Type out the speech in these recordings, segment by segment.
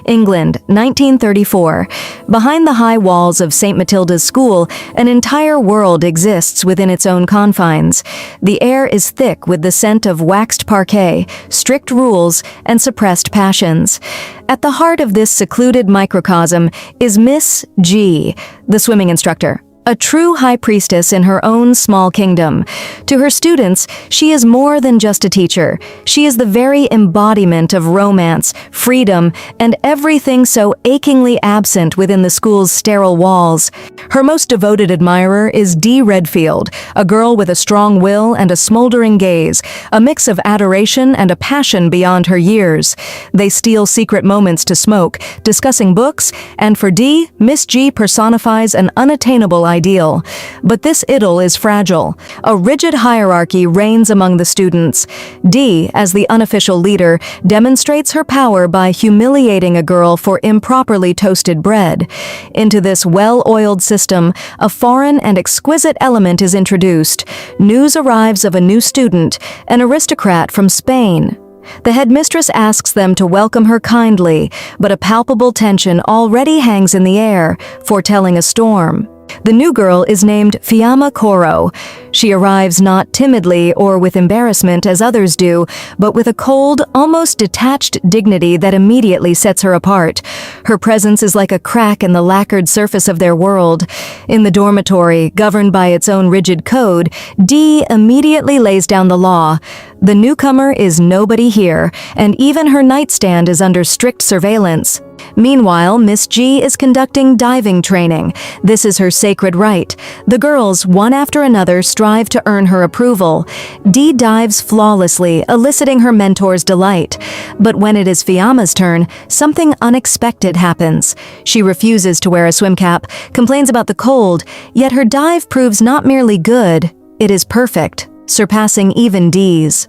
England, 1934. Behind the high walls of St. Matilda's School, an entire world exists within its own confines. The air is thick with the scent of waxed parquet, strict rules, and suppressed passions. At the heart of this secluded microcosm is Miss G, the swimming instructor. A true high priestess in her own small kingdom. To her students, she is more than just a teacher. She is the very embodiment of romance, freedom, and everything so achingly absent within the school's sterile walls. Her most devoted admirer is Dee Redfield, a girl with a strong will and a smoldering gaze, a mix of adoration and a passion beyond her years. They steal secret moments to smoke, discussing books, and for Dee, Miss G personifies an unattainable ideal. But this idyll is fragile. A rigid hierarchy reigns among the students. Dee, as the unofficial leader, demonstrates her power by humiliating a girl for improperly toasted bread. Into this well-oiled system, a foreign and exquisite element is introduced. News arrives of a new student, an aristocrat from Spain. The headmistress asks them to welcome her kindly, but a palpable tension already hangs in the air, foretelling a storm. The new girl is named Fiamma Coro. She arrives not timidly or with embarrassment as others do, but with a cold, almost detached dignity that immediately sets her apart. Her presence is like a crack in the lacquered surface of their world. In the dormitory, governed by its own rigid code, Dee immediately lays down the law. The newcomer is nobody here, and even her nightstand is under strict surveillance. Meanwhile, Miss G is conducting diving training. This is her sacred right. The girls, one after another, strive to earn her approval. Dee dives flawlessly, eliciting her mentor's delight. But when it is Fiamma's turn, something unexpected happens. She refuses to wear a swim cap, complains about the cold, yet her dive proves not merely good, it is perfect, surpassing even Dee's.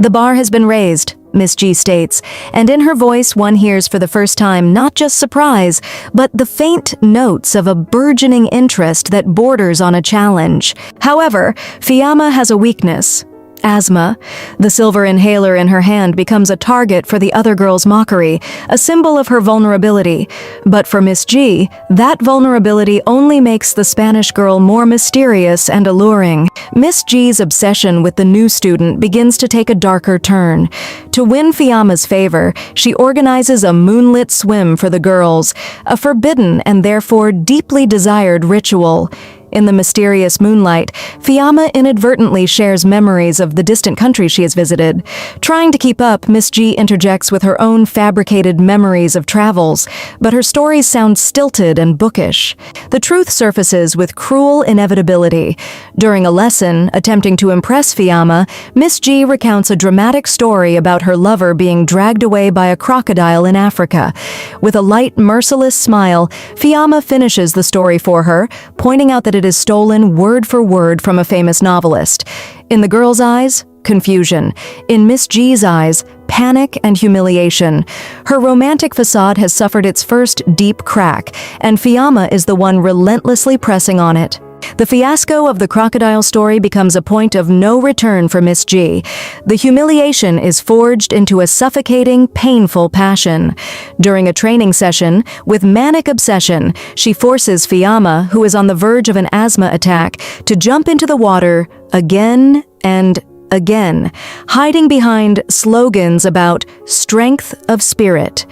The bar has been raised, Miss G states, and in her voice one hears for the first time not just surprise, but the faint notes of a burgeoning interest that borders on a challenge. However, Fiamma has a weakness. Asthma. The silver inhaler in her hand becomes a target for the other girl's mockery, a symbol of her vulnerability. But for Miss G, that vulnerability only makes the Spanish girl more mysterious and alluring. Miss G's obsession with the new student begins to take a darker turn. To win Fiamma's favor, she organizes a moonlit swim for the girls, a forbidden and therefore deeply desired ritual. In the mysterious moonlight, Fiamma inadvertently shares memories of the distant country she has visited. Trying to keep up, Miss G interjects with her own fabricated memories of travels, but her stories sound stilted and bookish. The truth surfaces with cruel inevitability. During a lesson, attempting to impress Fiamma, Miss G recounts a dramatic story about her lover being dragged away by a crocodile in Africa. With a light, merciless smile, Fiamma finishes the story for her, pointing out that it is stolen word for word from a famous novelist. In the girl's eyes, confusion. In Miss G's eyes, panic and humiliation. Her romantic facade has suffered its first deep crack, and Fiamma is the one relentlessly pressing on it. The fiasco of the crocodile story becomes a point of no return for Miss G. The humiliation is forged into a suffocating, painful passion. During a training session, with manic obsession, she forces Fiamma, who is on the verge of an asthma attack, to jump into the water again and again, hiding behind slogans about strength of spirit.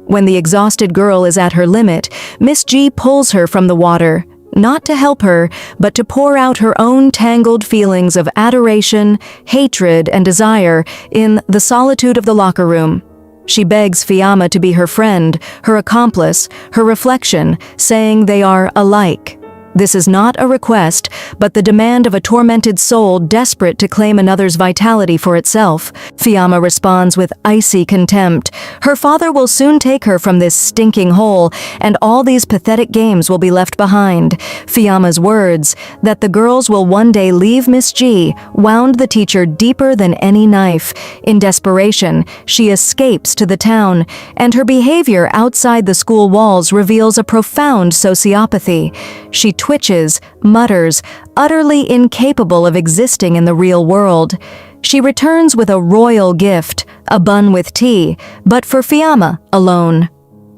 When the exhausted girl is at her limit, Miss G pulls her from the water, not to help her, but to pour out her own tangled feelings of adoration, hatred, and desire in the solitude of the locker room. She begs Fiamma to be her friend, her accomplice, her reflection, saying they are alike. This is not a request, but the demand of a tormented soul desperate to claim another's vitality for itself. Fiamma responds with icy contempt. Her father will soon take her from this stinking hole, and all these pathetic games will be left behind. Fiamma's words, that the girls will one day leave Miss G, wound the teacher deeper than any knife. In desperation, she escapes to the town, and her behavior outside the school walls reveals a profound sociopathy. She twitches, mutters, utterly incapable of existing in the real world. She returns with a royal gift, a bun with tea, but for Fiamma alone.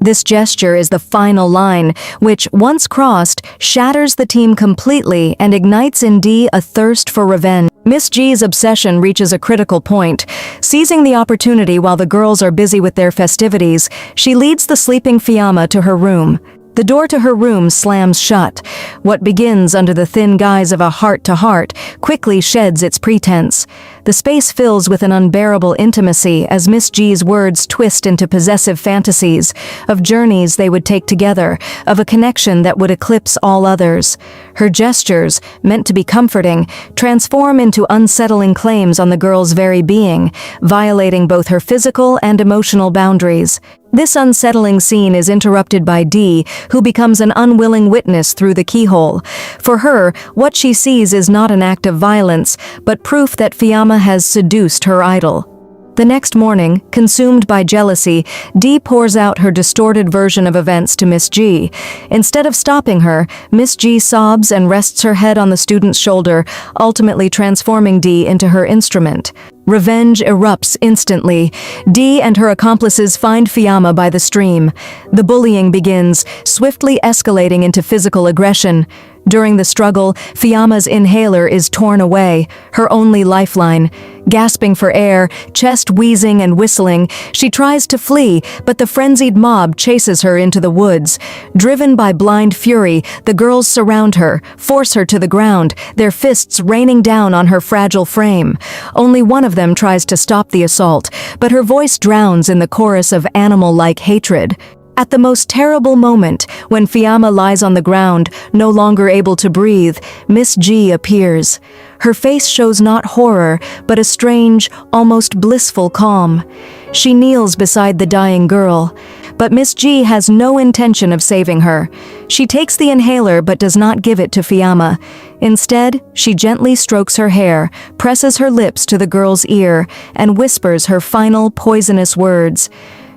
This gesture is the final line, which, once crossed, shatters the team completely and ignites in D a thirst for revenge. Miss G's obsession reaches a critical point. Seizing the opportunity while the girls are busy with their festivities, she leads the sleeping Fiamma to her room. The door to her room slams shut. What begins under the thin guise of a heart-to-heart quickly sheds its pretense. The space fills with an unbearable intimacy as Miss G's words twist into possessive fantasies, of journeys they would take together, of a connection that would eclipse all others. Her gestures, meant to be comforting, transform into unsettling claims on the girl's very being, violating both her physical and emotional boundaries. This unsettling scene is interrupted by D, who becomes an unwilling witness through the keyhole. For her, what she sees is not an act of violence, but proof that Fiamma has seduced her idol. The next morning, consumed by jealousy, D pours out her distorted version of events to Miss G. Instead of stopping her, Miss G sobs and rests her head on the student's shoulder, ultimately transforming D into her instrument. Revenge erupts instantly. D and her accomplices find Fiamma by the stream. The bullying begins, swiftly escalating into physical aggression. During the struggle, Fiamma's inhaler is torn away, her only lifeline. Gasping for air, chest wheezing and whistling, she tries to flee, but the frenzied mob chases her into the woods. Driven by blind fury, the girls surround her, force her to the ground, their fists raining down on her fragile frame. Only one of them tries to stop the assault, but her voice drowns in the chorus of animal-like hatred. At the most terrible moment, when Fiamma lies on the ground, no longer able to breathe, Miss G appears. Her face shows not horror, but a strange, almost blissful calm. She kneels beside the dying girl. But Miss G has no intention of saving her. She takes the inhaler but does not give it to Fiamma. Instead, she gently strokes her hair, presses her lips to the girl's ear, and whispers her final poisonous words.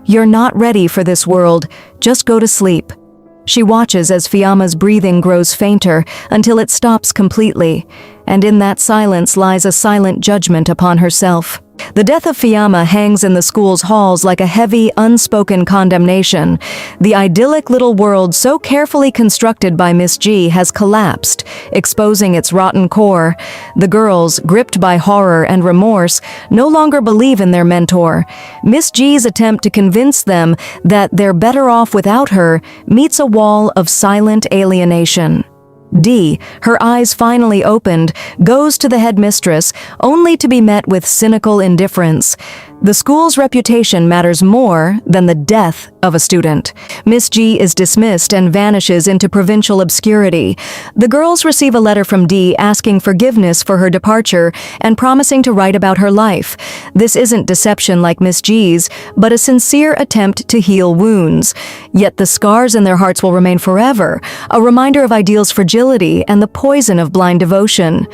"You're not ready for this world. Just go to sleep." She watches as Fiamma's breathing grows fainter until it stops completely, and in that silence lies a silent judgment upon herself. The death of Fiamma hangs in the school's halls like a heavy, unspoken condemnation. The idyllic little world so carefully constructed by Miss G has collapsed, exposing its rotten core. The girls, gripped by horror and remorse, no longer believe in their mentor. Miss G's attempt to convince them that they're better off without her meets a wall of silent alienation. D, her eyes finally opened, goes to the headmistress, only to be met with cynical indifference. The school's reputation matters more than the death of a student. Miss G is dismissed and vanishes into provincial obscurity. The girls receive a letter from D asking forgiveness for her departure and promising to write about her life. This isn't deception like Miss G's, but a sincere attempt to heal wounds. Yet the scars in their hearts will remain forever, a reminder of ideals' fragility and the poison of blind devotion.